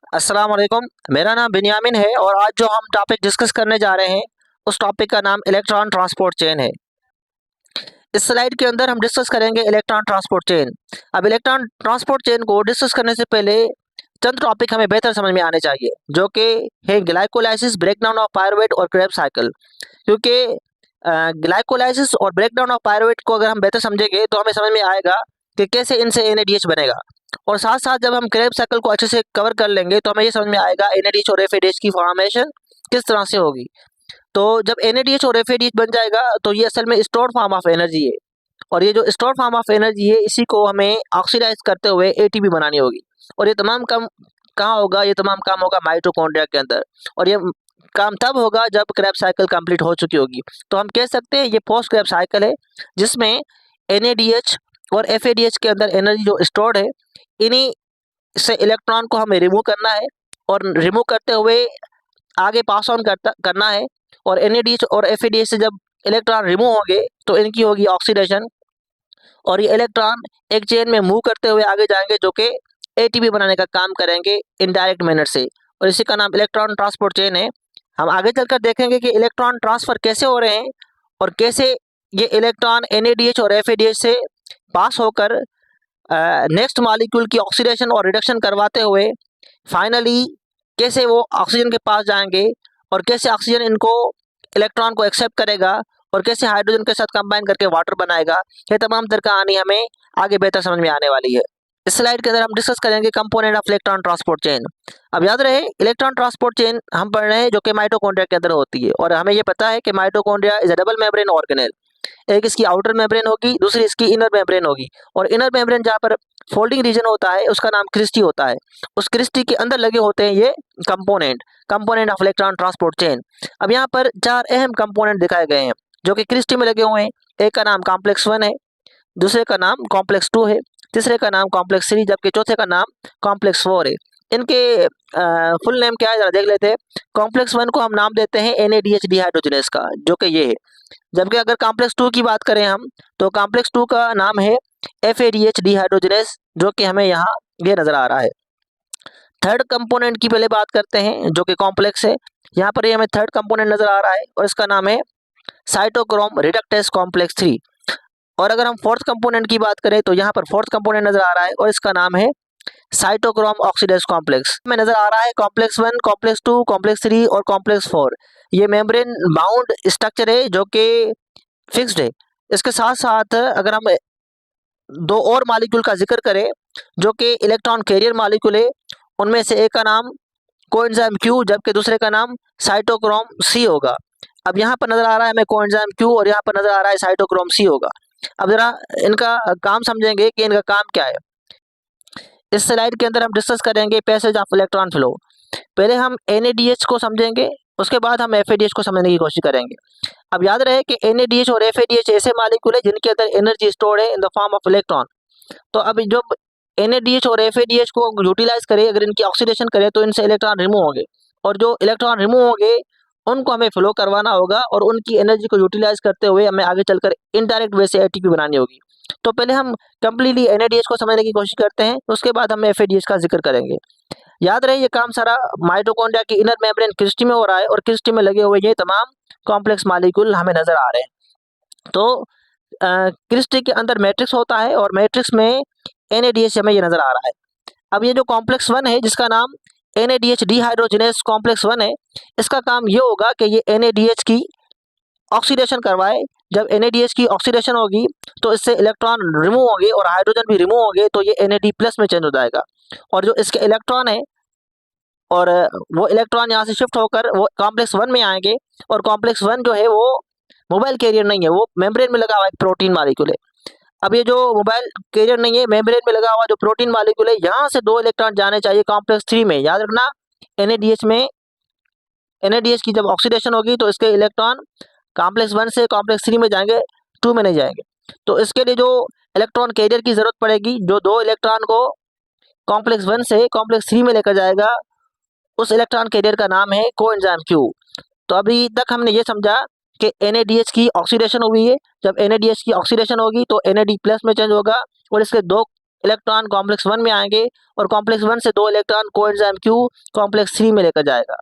अस्सलाम वालेकुम। मेरा नाम बिन्यामिन है और आज जो हम टॉपिक डिस्कस करने जा रहे हैं उस टॉपिक का नाम इलेक्ट्रॉन ट्रांसपोर्ट चेन है। इस स्लाइड के अंदर हम डिस्कस करेंगे इलेक्ट्रॉन ट्रांसपोर्ट चेन। अब इलेक्ट्रॉन ट्रांसपोर्ट चेन को डिस्कस करने से पहले चंद टॉपिक हमें बेहतर समझ में आने चाहिए, जो कि है ग्लाइकोलाइसिस, ब्रेकडाउन ऑफ पायरुवेट और क्रेब्स साइकिल। क्योंकि ग्लाइकोलाइसिस और ब्रेकडाउन ऑफ पायरुवेट को अगर हम बेहतर समझेंगे तो हमें समझ में आएगा कि कैसे इनसे NADH बनेगा। और साथ साथ जब हम क्रेब साइकिल को अच्छे से कवर कर लेंगे तो हमें ये समझ में आएगा NADH और FADH की फॉर्मेशन किस तरह से होगी। तो जब NADH और FADH बन जाएगा तो ये असल में स्टोर्ड फॉर्म ऑफ एनर्जी है, और ये जो स्टोर्ड फॉर्म ऑफ एनर्जी है इसी को हमें ऑक्सीडाइज करते हुए ATP बनानी होगी। और ये तमाम काम कहाँ होगा? ये तमाम काम होगा माइटोकॉन्ड्रिया के अंदर, और ये काम तब होगा जब क्रेब साइकिल कंप्लीट हो चुकी होगी। तो हम कह सकते हैं ये पोस्ट क्रेब साइकिल है, जिसमें NADH और FADH के अंदर एनर्जी जो स्टोर्ड है, इन्हीं से इलेक्ट्रॉन को हमें रिमूव करना है, और रिमूव करते हुए आगे पास ऑन करना है। और NADH और FADH से जब इलेक्ट्रॉन रिमूव होंगे तो इनकी होगी ऑक्सीडेशन, और ये इलेक्ट्रॉन एक चेन में मूव करते हुए आगे जाएंगे, जो कि ATP बनाने का काम करेंगे इनडायरेक्ट मैनर से, और इसी का नाम इलेक्ट्रॉन ट्रांसपोर्ट चेन है। हम आगे चलकर देखेंगे कि इलेक्ट्रॉन ट्रांसफर कैसे हो रहे हैं और कैसे ये इलेक्ट्रॉन NADH और FADH से पास होकर नेक्स्ट मॉलिक्यूल की ऑक्सीडेशन और रिडक्शन करवाते हुए फाइनली कैसे वो ऑक्सीजन के पास जाएंगे, और कैसे ऑक्सीजन इनको इलेक्ट्रॉन को एक्सेप्ट करेगा, और कैसे हाइड्रोजन के साथ कंबाइन करके वाटर बनाएगा। ये तमाम तरह का कहानी हमें आगे बेहतर समझ में आने वाली है। इस स्लाइड के अंदर हम डिस्कस करेंगे component of electron transport chain. अब याद रहे इलेक्ट्रॉन ट्रांसपोर्ट चेन हम पढ़ रहे हैं जो कि माइटोकॉन्ड्रिया के अंदर होती है, और हमें ये पता है कि mitochondria is a double membrane organelle. एक इसकी आउटर मेम्ब्रेन होगी, दूसरी इसकी इनर मेम्ब्रेन होगी, और इनर मेम्ब्रेन जहाँ पर फोल्डिंग रीजन होता है उसका नाम क्रिस्टी होता है। उस क्रिस्टी के अंदर लगे होते हैं ये component of electron transport chain. अब यहाँ पर चार अहम कंपोनेंट दिखाए गए हैं जो कि क्रिस्टी में लगे हुए हैं। एक का नाम कॉम्प्लेक्स 1 है, दूसरे का नाम कॉम्प्लेक्स 2 है, तीसरे का नाम कॉम्प्लेक्स 3, जबकि चौथे का नाम कॉम्प्लेक्स 4 है। इनके फुल नेम क्या है जरा देख लेते हैं। कॉम्प्लेक्स 1 को हम नाम देते हैं NADH डिहाइड्रोजनेस का, जो कि ये है। जबकि अगर कॉम्प्लेक्स 2 की बात करें हम, तो कॉम्प्लेक्स 2 का नाम है FADH डिहाइड्रोजनेस, जो कि हमें यहाँ ये नजर आ रहा है। थर्ड कंपोनेंट की पहले बात करते हैं जो कि कॉम्प्लेक्स है। यहाँ पर ये हमें थर्ड कंपोनेंट नजर आ रहा है और इसका नाम है साइटोक्रोम रिडक्टेस कॉम्प्लेक्स 3। और अगर हम फोर्थ कंपोनेंट की बात करें तो यहाँ पर फोर्थ कंपोनेंट नजर आ रहा है और इसका नाम है साइटोक्रोम ऑक्सीडेज कॉम्प्लेक्स में नजर आ रहा है। कॉम्प्लेक्स 1, कॉम्प्लेक्स 2, कॉम्प्लेक्स 3 और कॉम्प्लेक्स 4 ये मेम्ब्रेन बाउंड स्ट्रक्चर है जो कि फिक्स्ड है। इसके साथ साथ अगर हम दो और मॉलिक्यूल का जिक्र करें जो कि इलेक्ट्रॉन कैरियर मॉलिक्यूल है, उनमें से एक का नाम कोएंजाइम Q जबकि दूसरे का नाम साइटोक्रोम C होगा। अब यहाँ पर नजर आ रहा है हमें कोएंजाइम Q और यहाँ पर नजर आ रहा है साइटोक्रोम C होगा। अब जरा इनका काम समझेंगे कि इनका काम क्या है। इस स्लाइड के अंदर हम डिस्कस करेंगे पैसेज ऑफ इलेक्ट्रॉन फ्लो। पहले हम NADH को समझेंगे, उसके बाद हम FADH को समझने की कोशिश करेंगे। अब याद रहे कि NADH और FADH ऐसे मॉलिक्यूल है जिनके अंदर एनर्जी स्टोर्ड है in the form of electron. तो अब जब NADH और FADH को यूटिलाइज करें, अगर इनकी ऑक्सीडेशन करें तो इनसे इलेक्ट्रॉन रिमूव होंगे, और जो इलेक्ट्रॉन रिमूव होंगे उनको हमें फ्लो करवाना होगा, और उनकी एनर्जी को यूटिलाइज करते हुए हमें आगे चलकर इनडायरेक्ट वे से ATP बनानी होगी। तो पहले हम कंप्लीटली NADH को समझने की कोशिश करते हैं, उसके बाद हम FADH का जिक्र करेंगे। याद रहे ये काम सारा माइटोकॉन्ड्रिया की इनर मेम्ब्रेन क्रिस्टी में हो रहा है, और क्रिस्टी में लगे हुए ये तमाम कॉम्प्लेक्स मॉलिक्यूल हमें नजर आ रहे हैं। तो क्रिस्टी के अंदर मैट्रिक्स होता है और मैट्रिक्स में NADH हमें ये नजर आ रहा है। अब ये जो कॉम्प्लेक्स 1 है जिसका नाम NADH डिहाइड्रोजनेस कॉम्प्लेक्स 1 है, इसका काम ये होगा कि ये NADH की ऑक्सीडेशन करवाए। जब NADH की ऑक्सीडेशन होगी तो इससे इलेक्ट्रॉन रिमूव होंगे और हाइड्रोजन भी रिमूव होंगे, तो ये NAD प्लस में चेंज हो जाएगा, और जो इसके इलेक्ट्रॉन है और वो इलेक्ट्रॉन यहाँ से शिफ्ट होकर वो कॉम्प्लेक्स 1 में आएंगे। और कॉम्प्लेक्स 1 जो है वो मोबाइल कैरियर नहीं है, वो मेम्ब्रेन में लगा हुआ एक प्रोटीन मॉलिक्यूल है। अब ये जो मोबाइल कैरियर नहीं है, मेम्ब्रेन में लगा हुआ जो प्रोटीन मॉलिक्यूल है, यहाँ से दो इलेक्ट्रॉन जाने चाहिए कॉम्प्लेक्स 3 में। याद रखना NADH में NADH की जब ऑक्सीडेशन होगी तो इसके इलेक्ट्रॉन कॉम्प्लेक्स 1 से कॉम्प्लेक्स 3 में जाएंगे, 2 में नहीं जाएंगे। तो इसके लिए जो इलेक्ट्रॉन कैरियर की जरूरत पड़ेगी, जो दो इलेक्ट्रॉन को कॉम्प्लेक्स 1 से कॉम्प्लेक्स 3 में लेकर जाएगा, उस इलेक्ट्रॉन कैरियर का नाम है कोएंजाइम Q। तो अभी तक हमने ये समझा कि NADH की ऑक्सीडेशन हुई है। जब NADH की ऑक्सीडेशन होगी तो NAD प्लस में चेंज होगा, और इसके दो इलेक्ट्रॉन कॉम्प्लेक्स 1 में आएंगे और कॉम्प्लेक्स 1 से 2 इलेक्ट्रॉन कोएंजाइम Q कॉम्प्लेक्स 3 में लेकर जाएगा।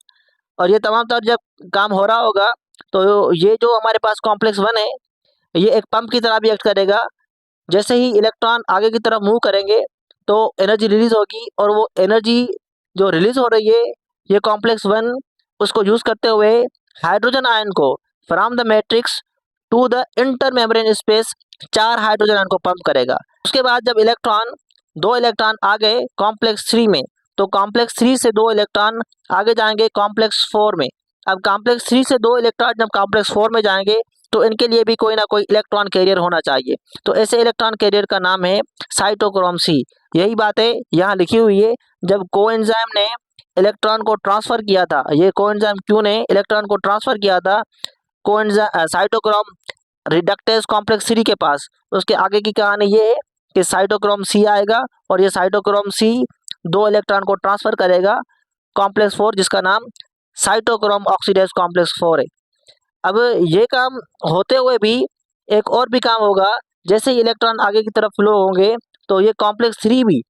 और ये तमाम तर जब काम हो रहा होगा तो ये जो हमारे पास कॉम्प्लेक्स 1 है ये एक पंप की तरह भी एक्ट करेगा। जैसे ही इलेक्ट्रॉन आगे की तरफ मूव करेंगे तो एनर्जी रिलीज होगी और वो एनर्जी जो रिलीज हो रही है ये कॉम्प्लेक्स 1 उसको यूज करते हुए हाइड्रोजन आयन को from the matrix to the intermembrane space 4 hydrogen ion को पंप करेगा। उसके बाद जब इलेक्ट्रॉन 2 इलेक्ट्रॉन आ गए कॉम्प्लेक्स 3 में तो कॉम्प्लेक्स 3 से 2 इलेक्ट्रॉन आगे जाएंगे कॉम्प्लेक्स 4 में। अब कॉम्प्लेक्स 3 से 2 इलेक्ट्रॉन जब कॉम्प्लेक्स 4 में जाएंगे तो इनके लिए भी कोई ना कोई इलेक्ट्रॉन कैरियर होना चाहिए। तो ऐसे इलेक्ट्रॉन कैरियर का नाम है साइटोक्रोम C। यही बातें यहाँ लिखी हुई है। जब कोएंजाइम ने इलेक्ट्रॉन को ट्रांसफर किया था, ये कोएंजाइम Q ने इलेक्ट्रॉन को ट्रांसफर किया था कोएंजाइम साइटोक्रोम रिडक्टेज कॉम्प्लेक्स 3 के पास, उसके आगे की कहानी ये है कि साइटोक्रोम C आएगा और ये साइटोक्रोम C 2 इलेक्ट्रॉन को ट्रांसफर करेगा कॉम्प्लेक्स 4 जिसका नाम साइटोक्रोम ऑक्सीडाइज कॉम्प्लेक्स 4 है। अब ये काम होते हुए भी एक और भी काम होगा। जैसे ही इलेक्ट्रॉन आगे की तरफ फ्लो होंगे तो ये कॉम्प्लेक्स 3 भी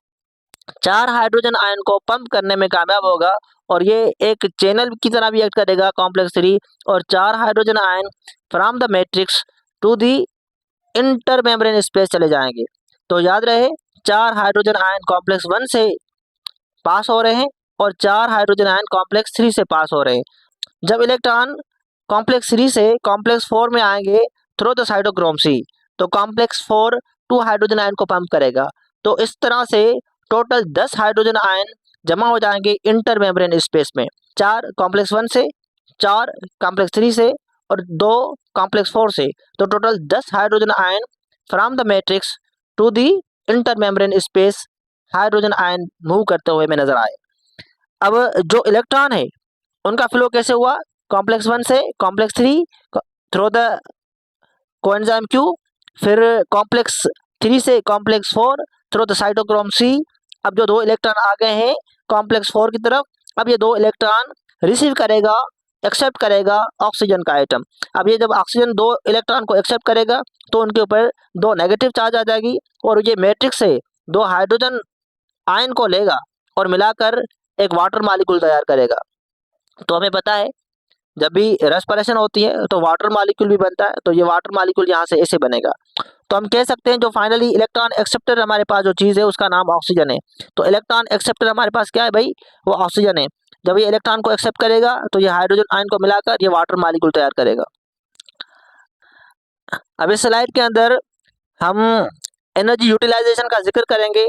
4 हाइड्रोजन आयन को पंप करने में कामयाब होगा और ये एक चैनल की तरह भी एक्ट करेगा कॉम्प्लेक्स 3 और 4 hydrogen ion from the matrix to the intermembrane space चले जाएंगे। तो याद रहे 4 हाइड्रोजन आयन कॉम्प्लेक्स 1 से पास हो रहे हैं और 4 हाइड्रोजन आयन कॉम्प्लेक्स 3 से पास हो रहे हैं। जब इलेक्ट्रॉन कॉम्प्लेक्स 3 से कॉम्प्लेक्स 4 में आएंगे थ्रू द साइटोक्रोम C तो कॉम्प्लेक्स 4 2 हाइड्रोजन आयन को पंप करेगा। तो इस तरह से टोटल 10 हाइड्रोजन आयन जमा हो जाएंगे इंटर मेम्ब्रेन स्पेस में, 4 कॉम्प्लेक्स 1 से, 4 कॉम्प्लेक्स 3 से और 2 कॉम्प्लेक्स 4 से। तो total 10 hydrogen ion from the matrix to the intermembrane space hydrogen ion move करते हुए में नजर आए। अब जो इलेक्ट्रॉन है उनका फ्लो कैसे हुआ, कॉम्प्लेक्स 1 से complex 3 through the coenzyme Q, फिर कॉम्प्लेक्स 3 से complex 4 through the cytochrome C। अब जो 2 इलेक्ट्रॉन आ गए हैं कॉम्प्लेक्स 4 की तरफ, अब ये 2 इलेक्ट्रॉन रिसीव करेगा, एक्सेप्ट करेगा ऑक्सीजन का आइटम। अब ये जब ऑक्सीजन 2 इलेक्ट्रॉन को एक्सेप्ट करेगा तो उनके ऊपर 2 नेगेटिव चार्ज आ जाएगी और ये मैट्रिक्स से 2 हाइड्रोजन आयन को लेगा और मिलाकर एक वाटर मॉलिक्यूल तैयार करेगा। तो हमें पता है जब भी रेस्पिरेशन होती है तो वाटर मॉलिक्यूल भी बनता है, तो ये वाटर मॉलिक्यूल यहाँ से ऐसे बनेगा। तो हम कह सकते हैं जो फाइनली इलेक्ट्रॉन एक्सेप्टर हमारे पास जो चीज़ है उसका नाम ऑक्सीजन है। तो इलेक्ट्रॉन एक्सेप्टर हमारे पास क्या है भाई, वो ऑक्सीजन है। जब ये इलेक्ट्रॉन को एक्सेप्ट करेगा तो ये हाइड्रोजन आयन को मिलाकर ये वाटर मॉलिक्यूल तैयार करेगा। अब इस स्लाइड के अंदर हम एनर्जी यूटिलाइजेशन का जिक्र करेंगे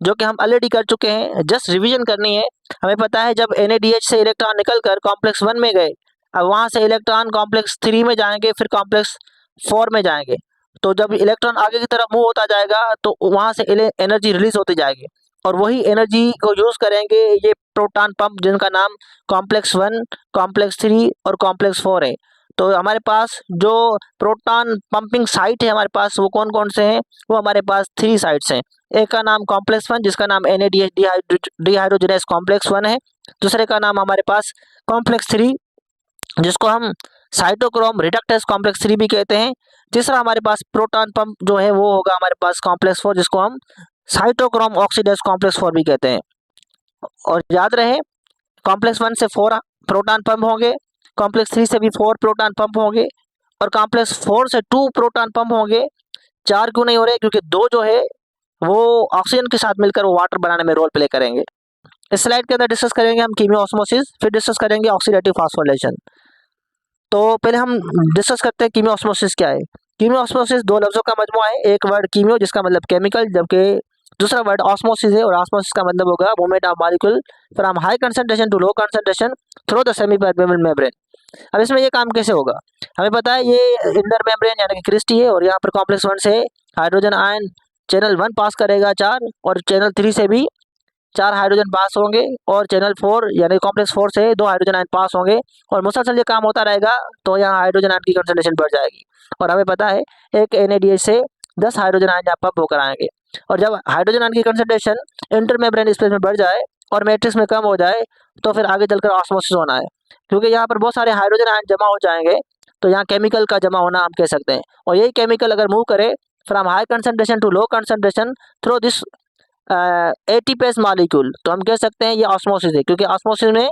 जो कि हम ऑलरेडी कर चुके हैं, जस्ट रिवीजन करनी है। हमें पता है जब NaDH से इलेक्ट्रॉन निकलकर कॉम्प्लेक्स 1 में गए, अब वहाँ से इलेक्ट्रॉन कॉम्प्लेक्स 3 में जाएंगे, फिर कॉम्प्लेक्स 4 में जाएंगे। तो जब इलेक्ट्रॉन आगे की तरफ मूव होता जाएगा तो वहाँ से एनर्जी रिलीज होती जाएगी और वही एनर्जी को यूज करेंगे ये प्रोटॉन पंप जिनका नाम कॉम्प्लेक्स 1, कॉम्प्लेक्स 3 और कॉम्प्लेक्स 4 है। तो हमारे पास जो प्रोटॉन पंपिंग साइट है हमारे पास वो कौन कौन से हैं, वो हमारे पास 3 साइट्स हैं। एक का नाम कॉम्प्लेक्स 1 जिसका नाम NaDH डिहाइड्रोजनेस कॉम्प्लेक्स 1 है। दूसरे का नाम हमारे पास कॉम्प्लेक्स 3 जिसको हम साइटोक्रोम रिडक्टेज कॉम्प्लेक्स 3 भी कहते हैं। तीसरा हमारे पास प्रोटॉन पंप जो है वो होगा हमारे पास कॉम्प्लेक्स 4 जिसको हम साइटोक्रोम ऑक्सीडाइज कॉम्प्लेक्स 4 भी कहते हैं। और याद रहे कॉम्प्लेक्स 1 से 4 प्रोटॉन पंप होंगे, कॉम्प्लेक्स 3 से भी 4 प्रोटॉन पंप होंगे और कॉम्प्लेक्स 4 से 2 प्रोटॉन पंप होंगे। 4 क्यों नहीं हो रहे, क्योंकि 2 जो है वो ऑक्सीजन के साथ मिलकर वो वाटर बनाने में रोल प्ले करेंगे। इस स्लाइड के अंदर डिस्कस करेंगे हम कीमियो ऑस्मोसिस, फिर डिस्कस करेंगे ऑक्सीडेटिव फास्फोरिलेशन। तो पहले हम डिस्कस करते हैं कीमियो ऑस्मोसिस क्या है। कीमियो ऑस्मोसिस 2 लफ्जों का मजमूआ है, एक वर्ड कीमियो जिसका मतलब केमिकल, जबकि दूसरा वर्ड ऑस्मोसिस है और ऑस्मोसिस का मतलब होगा movement of molecule from high concentration to low concentration through the semi permeable membrane. अब इसमें ये काम कैसे होगा, हमें पता है ये इंटर मेम्ब्रेन यानी कि क्रिस्टी है और यहाँ पर कॉम्प्लेक्स 1 से हाइड्रोजन आयन चैनल 1 पास करेगा 4 और चैनल 3 से भी 4 हाइड्रोजन पास होंगे और चैनल 4 यानी कॉम्प्लेक्स 4 से 2 हाइड्रोजन आयन पास होंगे और मुसलसल ये काम होता रहेगा तो यहाँ हाइड्रोजन आयन की कंसंट्रेशन बढ़ जाएगी। और हमें पता है एक NaDH से 10 हाइड्रोजन आयन यहाँ पंप होकर आएंगे और जब हाइड्रोजन आयन की कंसंट्रेशन इंटर मेम्ब्रेन स्पेस में बढ़ जाए और मैट्रिक्स में कम हो जाए तो फिर आगे चलकर ऑस्मोसिस होना है, क्योंकि यहाँ पर बहुत सारे हाइड्रोजन आयन जमा हो जाएंगे तो यहाँ केमिकल का जमा होना हम कह सकते हैं। और यही केमिकल अगर मूव करे from high concentration to low concentration through this ATPase molecule, तो हम कह सकते हैं ये ऑस्मोसिस है, क्योंकि ऑस्मोसिस में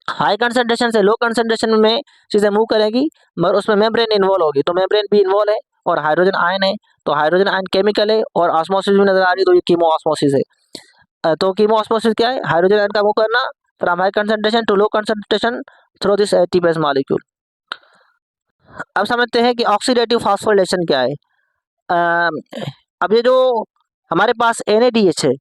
हाई कंसंट्रेशन से लो कंसंट्रेशन में चीज़ें मूव करेगी, मगर उसमें मेम्ब्रेन इन्वॉल्व होगी, तो मेम्ब्रेन भी इन्वॉल्व है और हाइड्रोजन आयन है, तो हाइड्रोजन आयन केमिकल है और ऑस्मोसिस भी नजर आ रही है, तो ये कीमो ऑस्मोसिस है। तो कीमो ऑस्मोसिस क्या है? हाइड्रोजन आयन का मूव करना from high concentration to low concentration through this ATPase molecule. अब समझते हैं कि ऑक्सीडेटिव फॉस्फोरिलेशन क्या है। अब ये जो हमारे पास NADH है,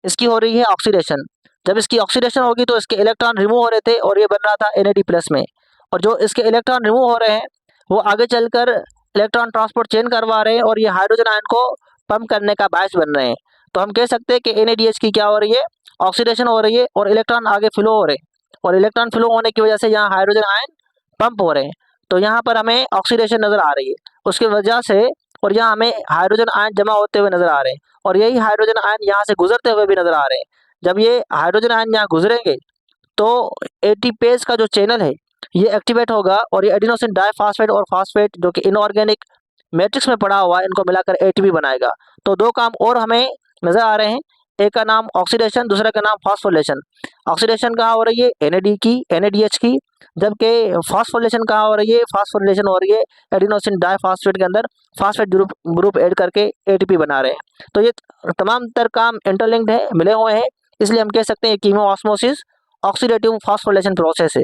इसकी हो रही है ऑक्सीडेशन। जब इसकी ऑक्सीडेशन होगी तो इसके इलेक्ट्रॉन रिमूव हो रहे थे और ये बन रहा था NAD प्लस में, और जो इसके इलेक्ट्रॉन रिमूव हो रहे हैं वो आगे चलकर इलेक्ट्रॉन ट्रांसपोर्ट चेन करवा रहे हैं और ये हाइड्रोजन आयन को पंप करने का बायस बन रहे हैं। तो हम कह सकते हैं कि NADH की क्या हो रही है? ऑक्सीडेशन हो रही है और इलेक्ट्रॉन आगे फ्लो हो रहे हैं, और इलेक्ट्रॉन फ्लो होने की वजह से यहाँ हाइड्रोजन आयन पंप हो रहे हैं। तो यहाँ पर हमें ऑक्सीडेशन नजर आ रही है उसकी वजह से, और यहाँ हमें हाइड्रोजन आयन जमा होते हुए नजर आ रहे हैं, और यही हाइड्रोजन आयन यहाँ से गुजरते हुए भी नजर आ रहे हैं। जब ये हाइड्रोजन आयन यहाँ गुजरेंगे तो एटीपेज का जो चैनल है ये एक्टिवेट होगा और ये एडिनोसिन डाइफॉस्फेट और फास्फेट जो कि इनऑर्गेनिक मैट्रिक्स में पड़ा हुआ है इनको मिलाकर ATP बनाएगा। तो दो काम और हमें नजर आ रहे हैं, एक का नाम ऑक्सीडेशन, दूसरे का नाम फास्फोरिलेशन। ऑक्सीडेशन कहाँ हो रही है? NADH की, जबकि फास्फोरिलेशन कहाँ हो रही है? फास्फोरिलेशन हो रही है एडिनोसिन डाइफॉस्फेट के अंदर फास्फेट ग्रुप ऐड करके ATP बना रहे हैं। तो ये तमाम तर काम इंटरलिंक्ड है, मिले हुए हैं, इसलिए हम कह सकते हैं chemo osmosis oxidative phosphorylation process है।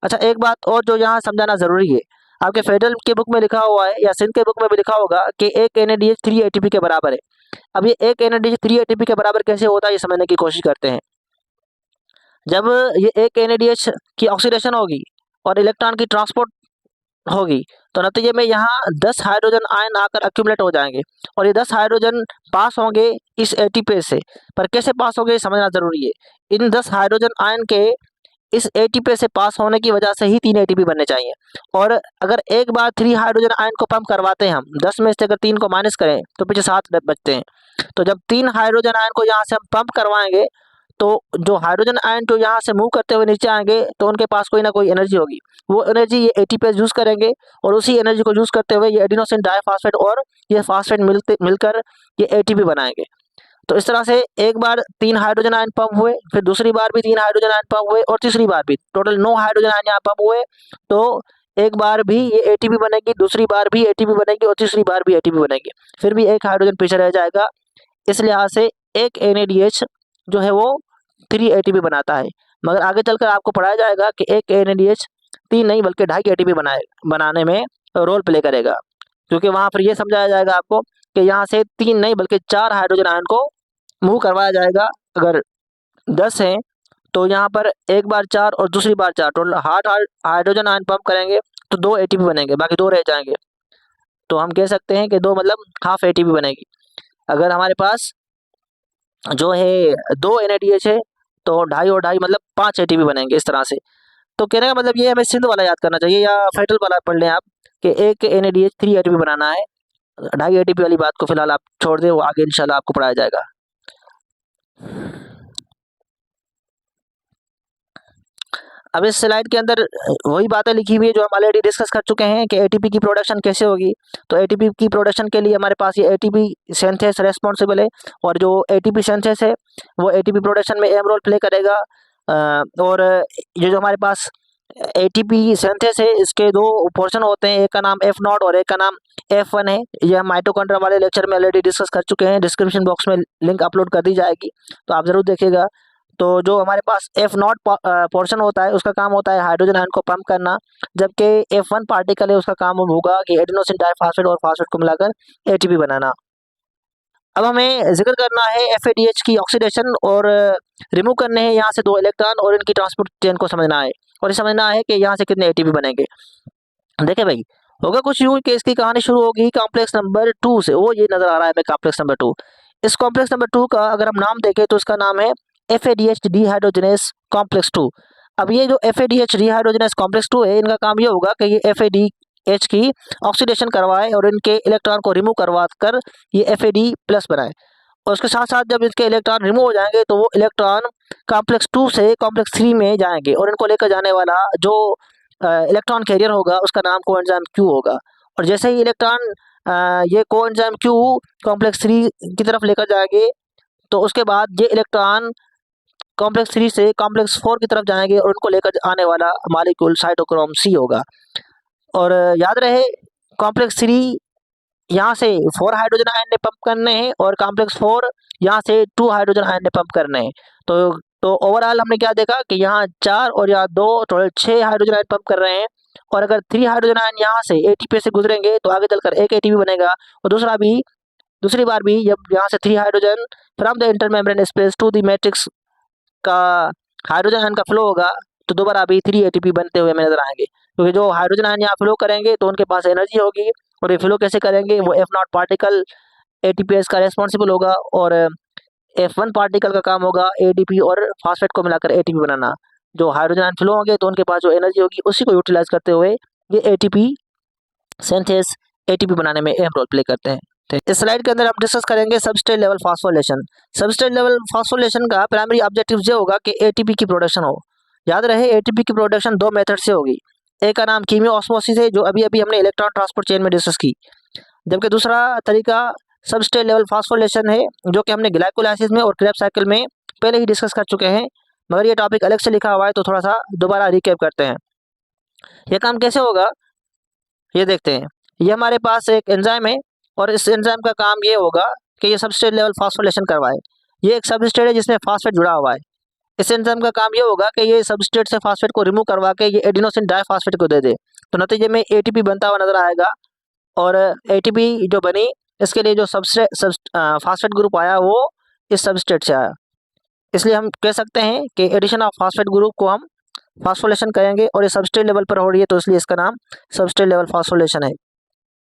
अच्छा, एक बात और जो यहाँ समझाना जरूरी है, आपके फेडरल के बुक में लिखा हुआ है या सिंध के बुक में भी लिखा होगा कि एक NADH 3 ATP के बराबर है। अब ये एक NADH 3 ATP के बराबर कैसे होता है ये समझने की कोशिश करते हैं। जब ये एक NADH की ऑक्सीडेशन होगी और इलेक्ट्रॉन की ट्रांसपोर्ट होगी तो नतीजे में यहाँ 10 हाइड्रोजन आयन आकर एक्यूमुलेट हो जाएंगे, और ये 10 हाइड्रोजन पास होंगे इस ATP से। पर कैसे पास होंगे समझना जरूरी है। इन 10 हाइड्रोजन आयन के इस ATP से पास होने की वजह से ही 3 ATP बनने चाहिए, और अगर एक बार 3 हाइड्रोजन आयन को पंप करवाते हैं हम, 10 में से अगर 3 को माइनस करें तो पीछे 7 बचते हैं। तो जब 3 हाइड्रोजन आयन को यहाँ से हम पंप करवाएंगे तो जो हाइड्रोजन आयन जो यहाँ से मूव करते हुए नीचे आएंगे तो उनके पास कोई ना कोई एनर्जी होगी, वो एनर्जी ये ATP यूज करेंगे, और उसी एनर्जी को यूज करते हुए ये एडिनोसिन डाइफॉस्फेट और ये फास्फेट मिलकर ये ATP बनाएंगे। तो इस तरह से एक बार 3 हाइड्रोजन आयन पंप हुए, फिर दूसरी बार भी 3 हाइड्रोजन आयन पंप हुए, और तीसरी बार भी, टोटल 9 हाइड्रोजन आयन यहाँ पंप हुए। तो एक बार भी ये ATP बनेगी, दूसरी बार भी ATP बनेगी और तीसरी बार भी ATP बनेगी, फिर भी एक हाइड्रोजन पीछे रह जाएगा। इस लिहाज से एक NADH जो है वो 3 ATP बनाता है, मगर आगे चलकर आपको पढ़ाया जाएगा कि एक NADH 3 नहीं बल्कि 2.5 ATP बनाने में रोल प्ले करेगा, क्योंकि वहाँ पर ये समझाया जाएगा आपको कि यहाँ से 3 नहीं बल्कि 4 हाइड्रोजन आयन को मूव करवाया जाएगा। अगर 10 है तो यहाँ पर एक बार 4 और दूसरी बार 4, टोटल 8 हाइड्रोजन आयन पंप करेंगे तो 2 ATP बनेंगे, बाकी 2 रह जाएंगे। तो हम कह सकते हैं कि 2 मतलब हाफ ATP बनेगी। अगर हमारे पास जो है 2 NADH है तो 2.5 और 2.5 मतलब 5 ATP बनेंगे इस तरह से। तो कहने का मतलब ये हमें सिंध वाला याद करना चाहिए या फेडरल वाला पढ़ लें आप कि एक NADH 3 ATP बनाना है, 2.5 ATP वाली बात को फिलहाल आप छोड़ दें, वो आगे इंशाल्लाह आपको पढ़ाया जाएगा। अब इस स्लाइड के अंदर वही बातें लिखी हुई है जो हम ऑलरेडी डिस्कस कर चुके हैं कि ATP की प्रोडक्शन कैसे होगी। तो ATP की प्रोडक्शन के लिए हमारे पास ये ATP सिंथेस रेस्पॉन्सिबल है, और जो ATP सिंथेस है वो ATP प्रोडक्शन में अहम रोल प्ले करेगा। और ये जो हमारे पास ATP सिंथेस है इसके 2 पोर्शन होते हैं, एक का नाम F0 और एक का नाम F1 है। ये हम माइटोकॉन्ड्रिया वाले लेक्चर में ऑलरेडी डिस्कस कर चुके हैं, डिस्क्रिप्शन बॉक्स में लिंक अपलोड कर दी जाएगी, तो आप जरूर देखिएगा। तो जो हमारे पास F0 पोर्शन होता है उसका काम होता है हाइड्रोजन आयन को पंप करना, जबकि F1 पार्टिकल है उसका काम होगा कि एडिनोसिन डाइफॉस्फेट और फास्फेट को मिलाकर ATP बनाना। अब हमें जिक्र करना है FADH की ऑक्सीडेशन, और रिमूव करने हैं यहाँ से 2 इलेक्ट्रॉन और इनकी ट्रांसपोर्ट चेन को समझना है, और ये समझना है कि यहाँ से कितने ATP बनेंगे। देखिए भाई, होगा कुछ यूं कि इसकी कहानी शुरू होगी कॉम्प्लेक्स नंबर 2 से, वो ये नजर आ रहा है हमें कॉम्प्लेक्स नंबर 2। इस कॉम्प्लेक्स नंबर 2 का अगर हम नाम देखें तो इसका नाम है FADH डिहाइड्रोजनेस कॉम्प्लेक्स 2। अब ये जो FADH डिहाइड्रोजनेस कॉम्प्लेक्स 2 है, इनका काम ये होगा कि ये FADH की ऑक्सीडेशन करवाए और इनके इलेक्ट्रॉन को रिमूव करवा कर ये FAD प्लस बनाए, और उसके साथ साथ जब इसके इलेक्ट्रॉन रिमूव हो जाएंगे तो वो इलेक्ट्रॉन कॉम्प्लेक्स 2 से कॉम्प्लेक्स 3 में जाएंगे, और इनको लेकर जाने वाला जो इलेक्ट्रॉन कैरियर होगा उसका नाम कोएंजाइम Q होगा। और जैसे ही इलेक्ट्रॉन ये कोएंजाइम Q कॉम्प्लेक्स 3 की तरफ लेकर जाएंगे तो उसके बाद ये इलेक्ट्रॉन कॉम्प्लेक्स 3 से कॉम्प्लेक्स 4 की तरफ जाएंगे और उनको लेकर आने वाला मॉलिक्यूल साइटोक्रोम सी होगा। और याद रहे कॉम्प्लेक्स 3 यहाँ से 4 हाइड्रोजन आयन ने पंप करने हैं और कॉम्प्लेक्स 4 यहाँ से 2 हाइड्रोजन आयन ने पंप करने हैं। तो ओवरऑल हमने क्या देखा कि यहाँ 4 और यहाँ 2 टोटल 6 हाइड्रोजन आयन पंप कर रहे हैं। और अगर 3 हाइड्रोजन आयन यहाँ से एटीपी से गुजरेंगे तो आगे चलकर एक एटीपी बनेगा और दूसरी बार भी जब यहाँ से 3 hydrogen from the intermembrane space to the matrix का हाइड्रोजन आयन का फ्लो होगा तो दोबारा अभी 3 एटीपी बनते हुए हमें नजर आएंगे, क्योंकि जो हाइड्रोजन आयन यहाँ फ्लो करेंगे तो उनके पास एनर्जी होगी और ये फ्लो कैसे करेंगे, वो F0 पार्टिकल एटीपीएस का रेस्पॉन्सिबल होगा और F1 पार्टिकल का काम होगा एडीपी और फास्फेट को मिलाकर एटीपी बनाना। जो हाइड्रोजन आयन फ्लो होंगे तो उनके पास जो एनर्जी होगी उसी को यूटिलाइज करते हुए ये एटीपी सिंथेस एटीपी बनाने में अहम रोल प्ले करते हैं। इस स्लाइड के अंदर हम डिस्कस करेंगे substrate level phosphorylation. Substrate level phosphorylation का प्राइमरी ऑब्जेक्टिव ये होगा कि एटीपी की प्रोडक्शन हो। याद रहे एटीपी की प्रोडक्शन 2 मेथड से होगी। एक का नाम कीमियो ऑस्मोसिस है जो अभी हमने इलेक्ट्रॉन ट्रांसपोर्ट चेन में डिस्कस की, जबकि दूसरा तरीका सबस्ट्रेट लेवल फास्फोरिलेशन है जो कि हमने ग्लाइकोलाइसिस में और क्रेब्स साइकिल में पहले ही डिस्कस कर चुके हैं, मगर ये टॉपिक अलग से लिखा हुआ है तो थोड़ा सा दोबारा रिकैप करते हैं। यह काम कैसे होगा ये देखते हैं। ये हमारे पास एक एंजाइम है और इस एंजाइम का काम ये होगा कि ये सबस्ट्रेट लेवल फास्फोरिलेशन करवाए। ये एक सबस्ट्रेट है जिसमें फास्फेट जुड़ा हुआ है। इस एंजाइम का काम ये होगा कि ये सबस्ट्रेट से फास्फेट को रिमूव करवा के ये एडिनोसिन डाइफॉस्फेट को दे दे, तो नतीजे में एटीपी बनता हुआ नजर आएगा। और एटीपी जो बनी इसके लिए जो फास्फेट ग्रुप आया वो इस सबस्ट्रेट से आया, इसलिए हम कह सकते हैं कि एडिशन ऑफ फास्फेट ग्रुप को हम फास्फोरिलेशन करेंगे और ये सबस्ट्रेट लेवल पर हो रही है तो इसलिए इसका नाम सबस्ट्रेट लेवल फास्फोरिलेशन है।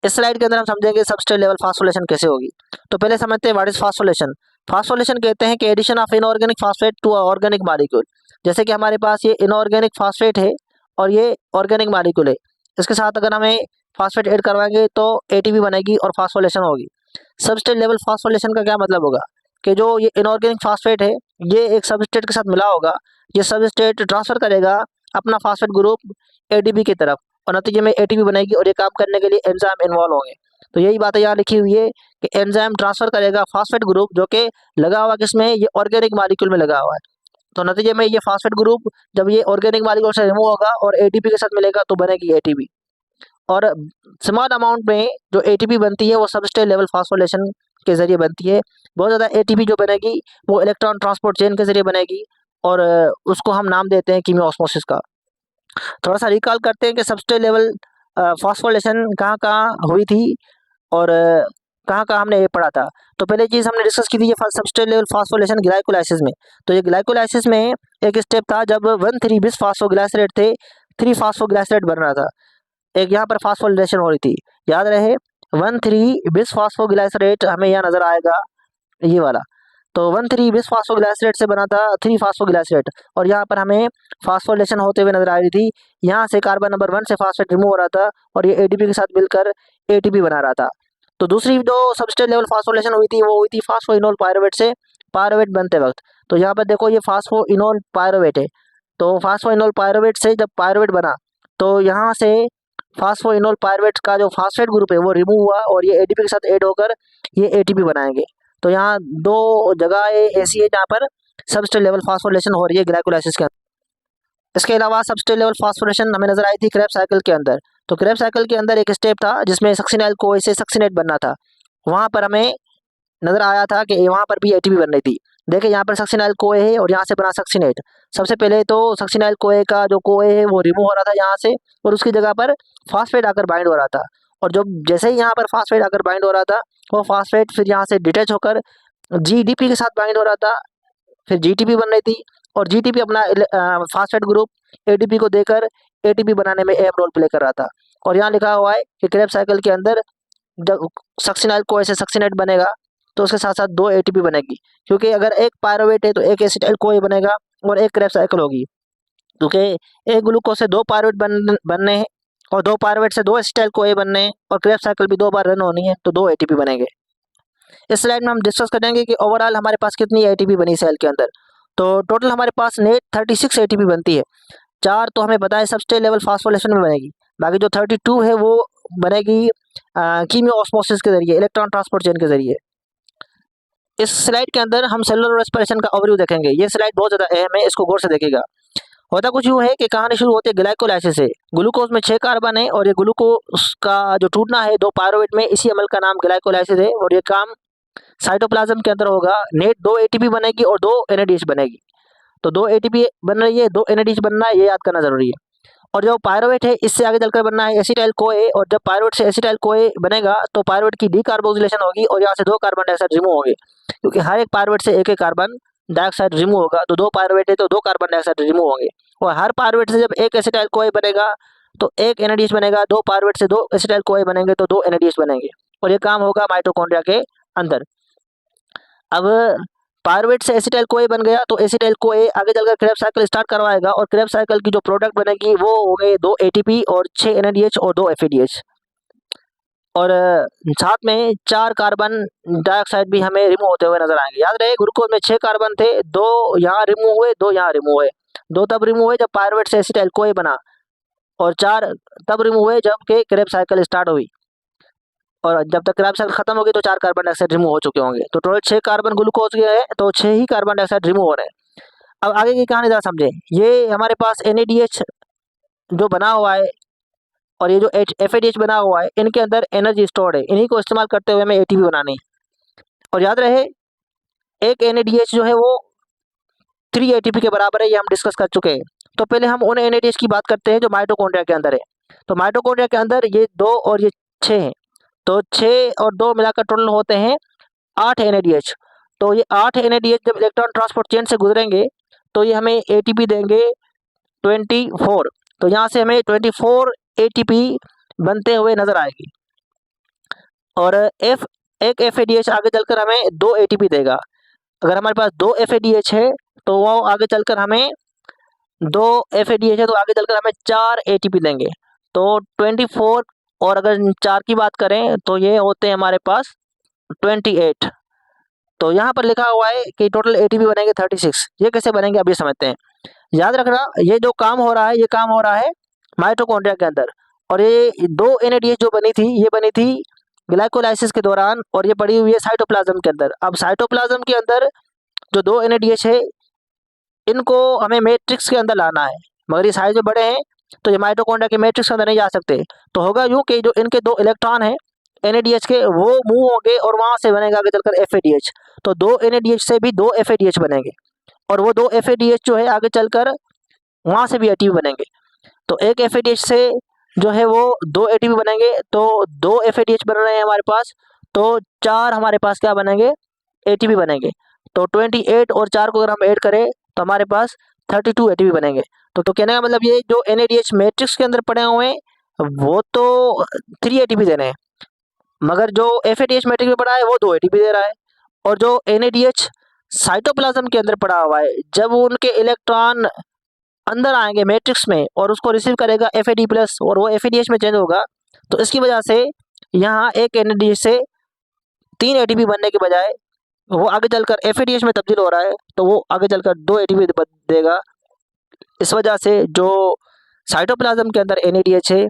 इस स्लाइड के अंदर हम समझेंगे सबस्ट्रेट लेवल फास्फोरिलेशन कैसे होगी। तो पहले समझते हैं व्हाट इज फास्फोरिलेशन। फास्फोरिलेशन कहते हैं कि addition of inorganic phosphate to organic molecule. जैसे कि हमारे पास ये इनऑर्गेनिक फास्फेट है और ये ऑर्गेनिक मॉलिक्यूल है, इसके साथ अगर हमें फास्फेट ऐड करवाएंगे तो एटीपी बनेगी और फास्फोरिलेशन होगी। सबस्ट्रेट लेवल फास्फोरिलेशन का क्या मतलब होगा कि जो ये इनऑर्गेनिक फास्फेट है ये एक सबस्ट्रेट के साथ मिला होगा, ये सबस्ट्रेट ट्रांसफर करेगा अपना फास्फेट ग्रुप एटीपी की तरफ और नतीजे में एटीपी बनेगी और ये काम करने के लिए एंजाइम इन्वॉल्व होंगे। तो यही बातें यहाँ लिखी हुई है कि एंजाइम ट्रांसफर करेगा फास्फेट ग्रुप जो कि लगा हुआ किसमें, ये ऑर्गेनिक मॉलिक्यूल में लगा हुआ है। तो नतीजे में ये फास्फेट ग्रुप जब ये ऑर्गेनिक मॉलिक्यूल से रिमूव होगा और एटीपी के साथ मिलेगा तो बनेगी एटीपी। और स्मॉल अमाउंट में जो एटीपी बनती है वो सबस्ट्रेट लेवल फास्फोरिलेशन के जरिए बनती है। बहुत ज़्यादा एटीपी जो बनेगी वो इलेक्ट्रॉन ट्रांसपोर्ट चेन के जरिए बनेगी और उसको हम नाम देते हैं कीमियो ऑस्मोसिस का। थोड़ा सा रिकॉल करते हैं कि सबस्ट्रेट लेवल फास्फोरिलेशन कहाँ कहाँ हुई थी और कहाँ कहाँ हमने ये पढ़ा था। तो पहले चीज़ हमने डिस्कस की थी ये सबस्ट्रेट लेवल फास्फोरिलेशन ग्लाइकोलाइसिस में। तो ये ग्लाइकोलाइसिस में एक स्टेप था जब 1,3 बिस फास्फोग्लाइसरेट थे, 3 फास्फोग्लाइसरेट बन रहा था, एक यहाँ पर फास्फोरिलेशन हो रही थी। याद रहे 1,3 बिस फास्फोग्लाइसरेट हमें यहाँ नजर आएगा ये वाला। तो 1,3 बिस फास्फोग्लाइसरेट से बना था 3 फास्फोग्लाइसरेट और यहाँ पर हमें फास्फोरिलेशन होते हुए नजर आ रही थी। यहाँ से कार्बन नंबर 1 से फास्फेट रिमूव हो रहा था और ये एटीपी के साथ मिलकर एटीपी बना रहा था। तो दूसरी जो सबस्ट्रेट लेवल फास्फोरिलेशन हुई थी वो हुई थी फास्फोइनोल पायरुवेट से पायरुवेट बनते वक्त। तो यहाँ पर देखो ये फास्फोइनोल पायरुवेट है, तो फास्फोइनोल पायरुवेट से जब पायरुवेट बना तो यहाँ से फास्फोइनोल पायरुवेट का जो फास्फेट ग्रुप है वो रिमूव हुआ और ये एटीपी के साथ ऐड होकर ये एटीपी बनाएंगे। तो यहाँ 2 जगह ऐसी है जहाँ पर सबस्ट्रेट लेवल फास्फोरिलेशन हो रही है ग्लाइकोलाइसिस के अंदर। इसके अलावा सबस्ट्रेट लेवल फास्फोरिलेशन हमें नजर आई थी क्रेब्स साइकिल के अंदर। तो क्रेब्स साइकिल के अंदर एक स्टेप था जिसमें सक्सिनाइल कोए से सक्सिनेट बनना था, वहाँ पर हमें नजर आया था कि वहाँ पर भी एटीपी बन रही थी। देखिए यहाँ पर सक्सिनाइल कोए है और यहाँ से बना सक्सिनेट। सबसे पहले तो सक्सिनाइल कोए का जो कोए है वो रिमूव हो रहा था यहाँ से और उसकी जगह पर फास्फेट आकर बाइंड हो रहा था और जो जैसे ही यहाँ पर फास्फेट आकर बाइंड हो रहा था वो फास्फेट फिर यहाँ से डिटैच होकर जीडीपी के साथ बाइंड हो रहा था, फिर जीटीपी बन रही थी और जीटीपी अपना फास्फेट ग्रुप एटीपी को देकर एटीपी बनाने में अहम रोल प्ले कर रहा था। और यहाँ लिखा हुआ है कि क्रेब्स साइकिल के अंदर जब सक्सिनाइल कोए से सक्सिनेट बनेगा तो उसके साथ साथ 2 एटीपी बनेगी, क्योंकि अगर एक पायरुवेट है तो एक एसिटाइल कोए बनेगा और एक क्रेब्स साइकिल होगी, क्योंकि एक ग्लूकोज से 2 पायरुवेट बनने हैं और 2 पायरुवेट से 2 एसिटाइल कोए बनने हैं और क्रेब्स साइकिल भी 2 बार रन होनी है तो 2 एटीपी बनेंगे। इस स्लाइड में हम डिस्कस करेंगे कि ओवरऑल हमारे पास कितनी एटीपी बनी सेल के अंदर। तो टोटल हमारे पास नेट 36 एटीपी बनती है। 4 तो हमें पता है सबस्ट्रेट लेवल फास्फोरिलेशन में बनेगी, बाकी जो 32 है वो बनेगी कीमियो ऑस्मोसिस के जरिए, इलेक्ट्रॉन ट्रांसपोर्ट चेन के जरिए। इस स्लाइड के अंदर हम सेलुलर रेस्पिरेशन का ओवरव्यू देखेंगे। ये स्लाइड बहुत ज़्यादा अहम है, इसको गौर से देखिएगा। होता कुछ यूँ है कि कहानी शुरू होती है ग्लाइकोलाइसिस से। ग्लूकोज में 6 कार्बन है और ये ग्लूकोज का जो टूटना है 2 पायरुवेट में, इसी अमल का नाम ग्लाइकोलाइसिस है और ये काम साइटोप्लाज्म के अंदर होगा। नेट 2 एटीपी बनेगी और 2 एनएडीएच बनेगी। तो 2 एटीपी बन रही है, 2 एनएडीएच बनना है, ये याद करना ज़रूरी है। और जो पायरुवेट है इससे आगे चलकर बनना है एसिटाइल कोए, और जब पायरुवेट से एसिटाइल कोए बनेगा तो पायरुवेट की डीकार्बोक्सिलेशन होगी और यहाँ से 2 कार्बन डाइऑक्साइड रिमूव होंगे, क्योंकि हर एक पायरुवेट से एक कार्बन डाइऑक्साइड रिमूव होगा। तो 2 पायरुवेट है तो 2 कार्बन डाइऑक्साइड रिमूव होंगे। और हर पायरुवेट से जब एक एसिटाइल कोए बनेगा तो एक एनएडीएच बनेगा, 2 पायरुवेट से 2 एसिटाइल कोए बनेंगे तो 2 एनएडीएच बनेंगे और ये काम होगा माइटोकॉन्ड्रिया के अंदर। अब पायरुवेट से एसिटाइल कोए बन गया तो एसिटाइल कोए आगे चलकर क्रेब्स साइकिल स्टार्ट करवाएगा और क्रेब्स साइकिल की जो प्रोडक्ट बनेगी वो हो गए 2 एटीपी और 6 एनएडीएच और 2 एफएडीएच। और साथ में 4 कार्बन डाइऑक्साइड भी हमें रिमूव होते हुए नजर आएंगे। याद रहे ग्लूकोज में 6 कार्बन थे, 2 यहाँ रिमूव हुए, 2 यहाँ रिमूव हुए। 2 तब रिमूव हुए जब पायरुवेट से एसिटाइल कोए बना और 4 तब रिमूव हुए जबकि क्रेब्स साइकिल स्टार्ट हुई। और जब तक क्रेब्स साइकिल खत्म होगी तो 4 कार्बन डाइऑक्साइड रिमूव हो चुके होंगे। तो टोटल 6 कार्बन ग्लूकोज के है तो 6 ही कार्बन डाइऑक्साइड रिमूव हो रहे हैं। अब आगे की कहानी जरा समझें। ये हमारे पास एनएडीएच जो बना हुआ है और ये जो एफएडीएच बना हुआ है, इनके अंदर एनर्जी स्टोर्ड है। इन्हीं को इस्तेमाल करते हुए हमें एटीपी बनानी है। और याद रहे एक एनएडीएच जो है वो 3 एटीपी के बराबर है, ये हम डिस्कस कर चुके हैं। तो पहले हम उन एनएडीएच की बात करते हैं जो माइटोकॉन्ड्रिया के अंदर है। तो माइटोकॉन्ड्रिया के अंदर ये 2 और ये 6 हैं। तो 6 और 2 मिलाकर टोटल होते हैं 8 एनएडीएच। तो ये 8 एनएडीएच जब इलेक्ट्रॉन ट्रांसपोर्ट चेन से गुजरेंगे तो ये हमें एटीपी देंगे 24। तो यहाँ से हमें 24 एटीपी बनते हुए नजर आएगी। और एक एफएडीएच आगे चलकर हमें 2 एटीपी देगा। अगर हमारे पास 2 एफएडीएच है तो वो आगे चलकर हमें 2 एफएडीएच है तो आगे चलकर हमें 4 एटीपी देंगे। तो 24 और अगर 4 की बात करें तो ये होते हैं हमारे पास 28। तो यहाँ पर लिखा हुआ है कि टोटल एटीपी बनेंगे 36। ये कैसे बनेंगे अभी समझते हैं। याद रखना ये जो काम हो रहा है ये काम हो रहा है माइटोकॉन्ड्रिया के अंदर। और ये 2 एनएडीएच जो बनी थी ये बनी थी ग्लाइकोलाइसिस के दौरान और ये पड़ी हुई है साइटोप्लाज्म के अंदर। अब साइटोप्लाज्म के अंदर जो 2 एनएडीएच है इनको हमें मैट्रिक्स के अंदर लाना है, मगर ये साइज में बड़े हैं तो ये माइटोकॉन्ड्रिया के मैट्रिक्स के अंदर नहीं जा सकते। तो होगा यूँ कि जो इनके 2 इलेक्ट्रॉन हैं एनएडीएच के वो मूव होंगे और वहाँ से बनेगा आगे चलकर एफएडीएच। तो 2 एनएडीएच से भी 2 एफएडीएच बनेंगे और वो 2 एफएडीएच जो है आगे चलकर वहाँ से भी एटीपी बनेंगे। तो एक एफएडीएच से जो है वो 2 एटीपी बनेंगे, तो 2 एफएडीएच बन रहे हैं हमारे पास, तो 4 हमारे पास क्या बनेंगे एटीपी बनेंगे। तो 28 और 4 को अगर हम ऐड करें तो हमारे पास 32 एटीपी बनेंगे। तो कहने का मतलब ये जो एनएडीएच मैट्रिक्स के अंदर पड़े हुए हैं वो तो 3 एटीपी दे रहे हैं, मगर जो एफएडीएच मैट्रिक्स में पड़ा है वो 2 एटीपी दे रहा है। और जो एनएडीएच साइटोप्लाज्म के अंदर पड़ा हुआ है जब उनके इलेक्ट्रॉन अंदर आएंगे मैट्रिक्स में और उसको रिसीव करेगा एफएडी प्लस और वो एफएडीएच में चेंज होगा, तो इसकी वजह से यहाँ एक एनएडीएच से 3 एटीपी बनने के बजाय वो आगे चलकर एफएडीएच में तब्दील हो रहा है, तो वो आगे चलकर 2 एटीपी देगा। इस वजह से जो साइटोप्लाज्म के अंदर एनएडीएच है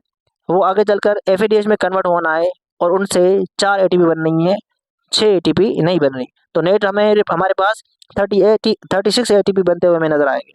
वो आगे चलकर एफएडीएच में कन्वर्ट होना है और उनसे 4 एटीपी बन रही है, 6 एटीपी नहीं बन रही। तो नेट हमारे पास 36 एटीपी बनते हुए हमें नजर आएंगे।